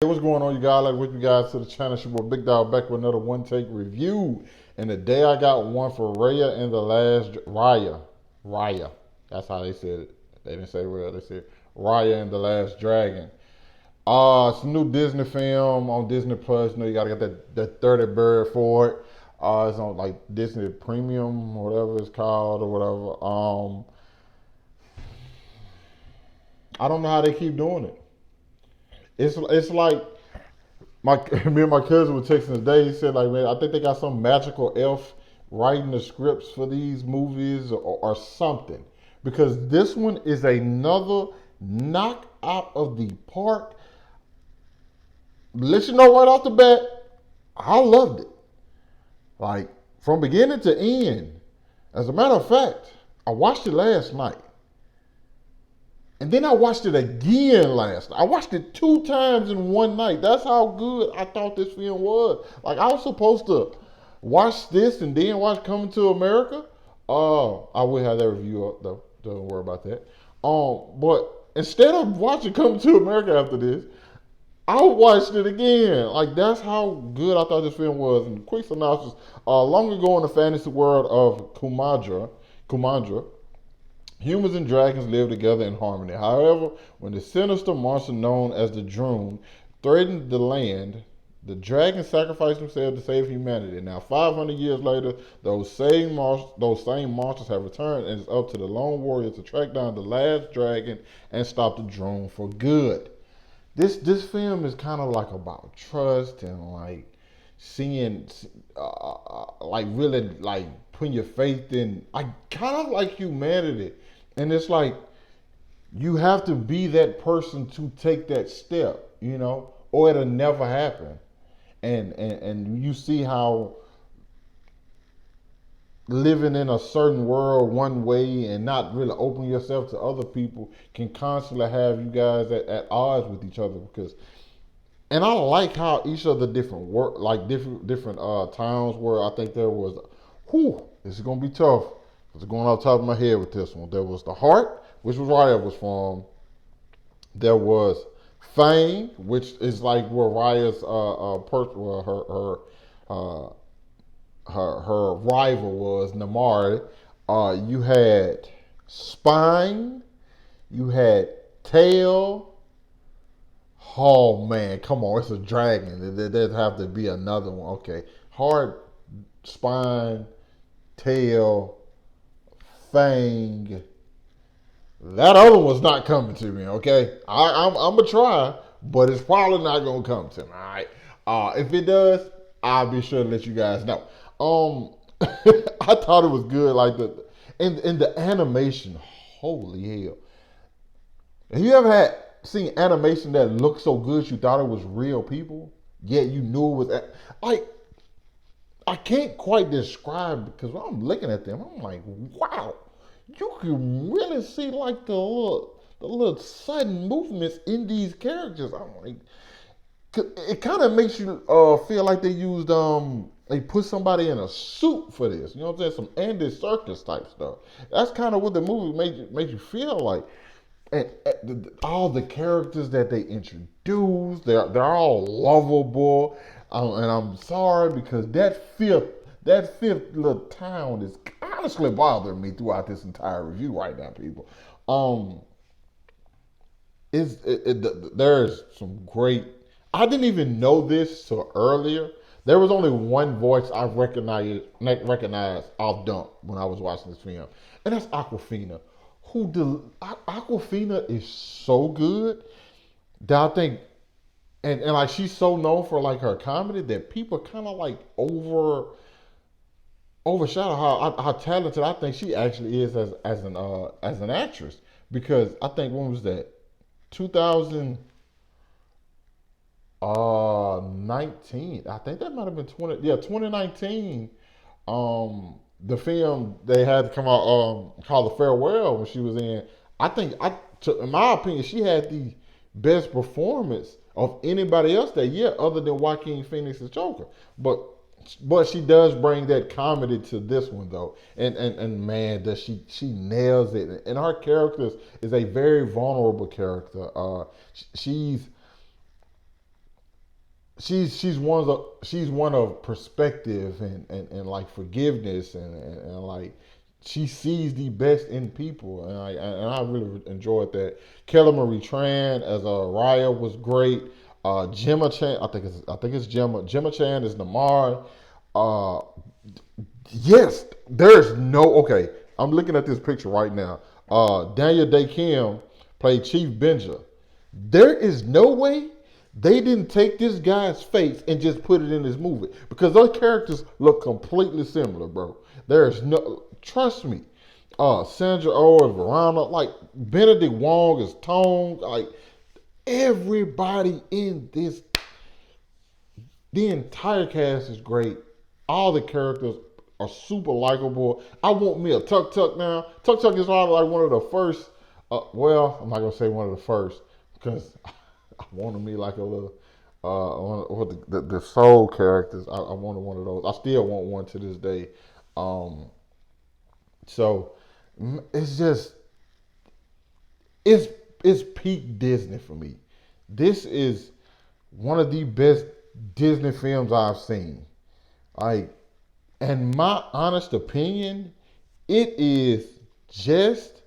Hey, what's going on, you guys? Like, with you guys to the channel. It's your boy Big Dog back with another one take review. And today I got one for Raya and the Last Raya. Raya. That's how they said it. They didn't say Raya, they said Raya and the Last Dragon. It's a new Disney film on Disney Plus. You know, you gotta get that 30 bird for it. It's on like Disney Premium, whatever it's called or whatever. I don't know how they keep doing it. It's like my me and my cousin were texting today. He said, like, man, I think they got some magical elf writing the scripts for these movies or something. Because this one is another knock out of the park. Let you know right off the bat, I loved it. Like, from beginning to end. As a matter of fact, I watched it last night. And then I watched it again last night. I watched it 2 times in one night. That's how good I thought this film was. Like, I was supposed to watch this and then watch Coming to America. I will have that review up though. Don't worry about that. But instead of watching Coming to America after this, I watched it again. Like, that's how good I thought this film was. And quick synopsis: long ago in the fantasy world of Kumandra, humans and dragons live together in harmony. However, when the sinister monster known as the Druun threatened the land, the dragons sacrificed themselves to save humanity. Now, 500 years later, those same monsters have returned, and it's up to the lone warrior to track down the last dragon and stop the Druun for good. This film is kind of like about trust and like seeing, like really like putting your faith in, like kind of like humanity. And it's like you have to be that person to take that step, or it'll never happen. And you see how living in a certain world one way and not really opening yourself to other people can constantly have you guys at odds with each other. Because and I like how each of the different work, like different towns where I think there was, this is gonna be tough. It's going off the top of my head with this one. There was the Heart, which was Raya was from. There was Fame, which is like where Raya's uh, her rival was Namari. You had Spine. You had Tail. Oh man, come on, it's a dragon. There'd have to be another one. Okay, Heart, Spine, Tail, Fang. That other one's not coming to me. Okay, I'm gonna try, but it's probably not gonna come to me. All right. If it does, I'll be sure to let you guys know. I thought it was good. Like and the animation. Holy hell! Have you ever seen animation that looked so good you thought it was real people, yet you knew it was like I can't quite describe because when I'm looking at them, I'm like, wow, you can really see like the little sudden movements in these characters. I'm like, it kind of makes you feel like they put somebody in a suit for this. You know what I'm saying? Some Andy Circus type stuff. That's kind of what the movie made you feel like. And all the characters that they introduced, they're all lovable. And I'm sorry because that fifth little town is honestly bothering me throughout this entire review right now, people. Um, there's some great. I didn't even know this till earlier. There was only one voice I recognized off dump when I was watching this film, and that's Awkwafina. Awkwafina is so good that I think, and like she's so known for like her comedy that people kind of like overshadow how talented I think she actually is as an actress. Because I think when was that 2019? I think that might have been 2019. The film they had to come out called The Farewell when she was in. I think in my opinion, she had the best performance of anybody else that year, other than Joaquin Phoenix's Joker. But she does bring that comedy to this one though, and man, does she nails it. And her character is a very vulnerable character. She's she's one of perspective and like forgiveness and like she sees the best in people and I really enjoyed that. Kelly Marie Tran as Raya was great. Gemma Chan, I think it's Gemma Chan is Namar. Uh, yes, there's no okay. I'm looking at this picture right now. Daniel Day Kim played Chief Benja. There is no way they didn't take this guy's face and just put it in this movie because those characters look completely similar, bro. There's no trust me. Sandra Oh is Verona, like Benedict Wong is Tone, like everybody in this, the entire cast is great. All the characters are super likable. I want me a Tuk Tuk now. Tuk Tuk is probably like one of the first. Well, I'm not gonna say one of the first because I wanted me like a little. The soul characters. I wanted one of those. I still want one to this day. Um, so it's just it's it's peak Disney for me. This is one of the best Disney films I've seen. Like, in my honest opinion, it is just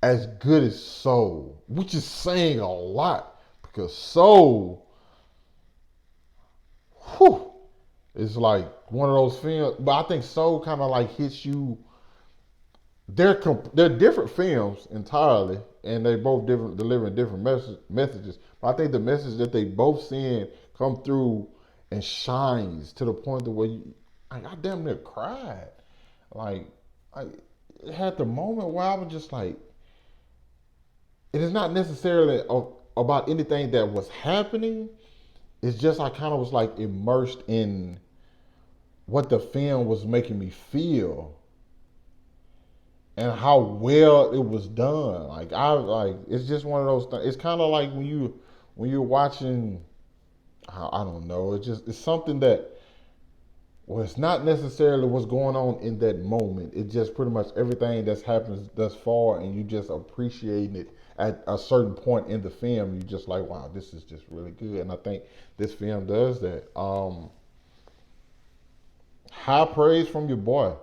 as good as Soul, which is saying a lot because Soul, whew, is like one of those films. But I think Soul kind of like hits you. They're different films entirely, and they both different delivering different messages. But I think the message that they both send come through and shines to the point where I damn near cried. Like I had the moment where I was just like, it is not necessarily about anything that was happening. It's just I kind of was like immersed in what the film was making me feel and how well it was done. It's just one of those things. It's kind of like when you're watching. I don't know. It's something that well, it's not necessarily what's going on in that moment. It's just pretty much everything that's happened thus far, and you just appreciating it at a certain point in the film. You just like, wow, this is just really good. And I think this film does that. High praise from your boy.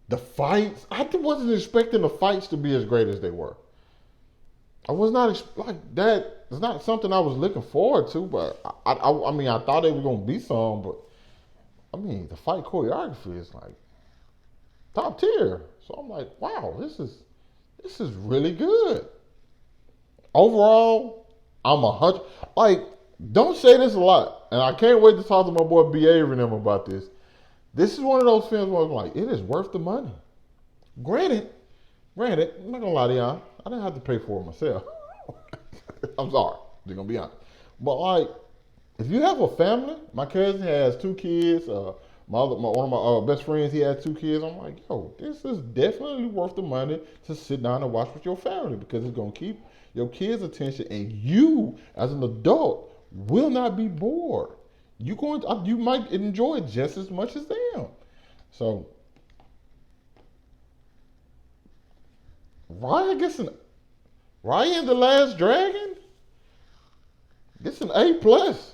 The fights, I wasn't expecting the fights to be as great as they were. I was not like that. It's not something I was looking forward to, but I mean, I thought they were gonna be some, but I mean, the fight choreography is like top tier. So I'm like, wow, this is really good. Overall, I'm 100. Like, don't say this a lot, and I can't wait to talk to my boy B.A. and them about this. This is one of those films where I'm like, it is worth the money. Granted, I'm not gonna lie to y'all, I didn't have to pay for it myself. I'm sorry, they're gonna be honest. But like, if you have a family, my cousin has 2 kids. One of my best friends, he has 2 kids. I'm like, yo, this is definitely worth the money to sit down and watch with your family because it's gonna keep your kids' attention, and you, as an adult, will not be bored. You might enjoy it just as much as them. So, Raya and the Last Dragon gets an A plus.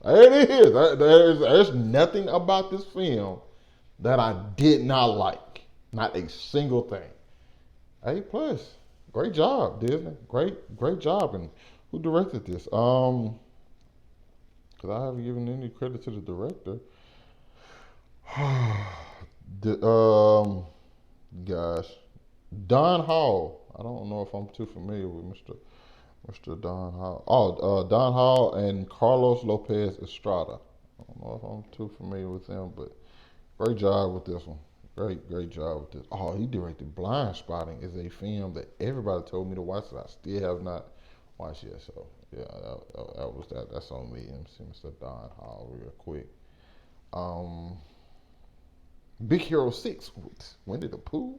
There it is. There's nothing about this film that I did not like. Not a single thing. A plus. Great job, Disney. Great job. And who directed this? Because I haven't given any credit to the director. Gosh, Don Hall. I don't know if I'm too familiar with Mr. Don Hall. Don Hall and Carlos Lopez Estrada. I don't know if I'm too familiar with them, but great job with this one. Great job with this. Oh, he directed Blind Spotting, is a film that everybody told me to watch that I still have not watched yet. So yeah, that was that. That's on me. Mr. Don Hall, real quick. Big Hero 6. Winnie the Pooh,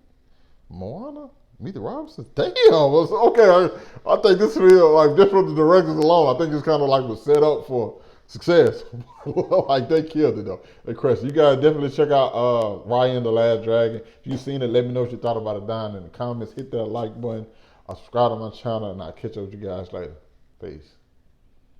Moana, Meet the Robinsons. Damn. Okay, I think this video, like, just from the directors alone, I think it's kind of like was set up for success. Like, they killed it though. They crushed it. You guys definitely check out Raya and the Last Dragon. If you've seen it, let me know what you thought about it down in the comments. Hit that like button. Subscribe to my channel, and I'll catch up with you guys later. Peace.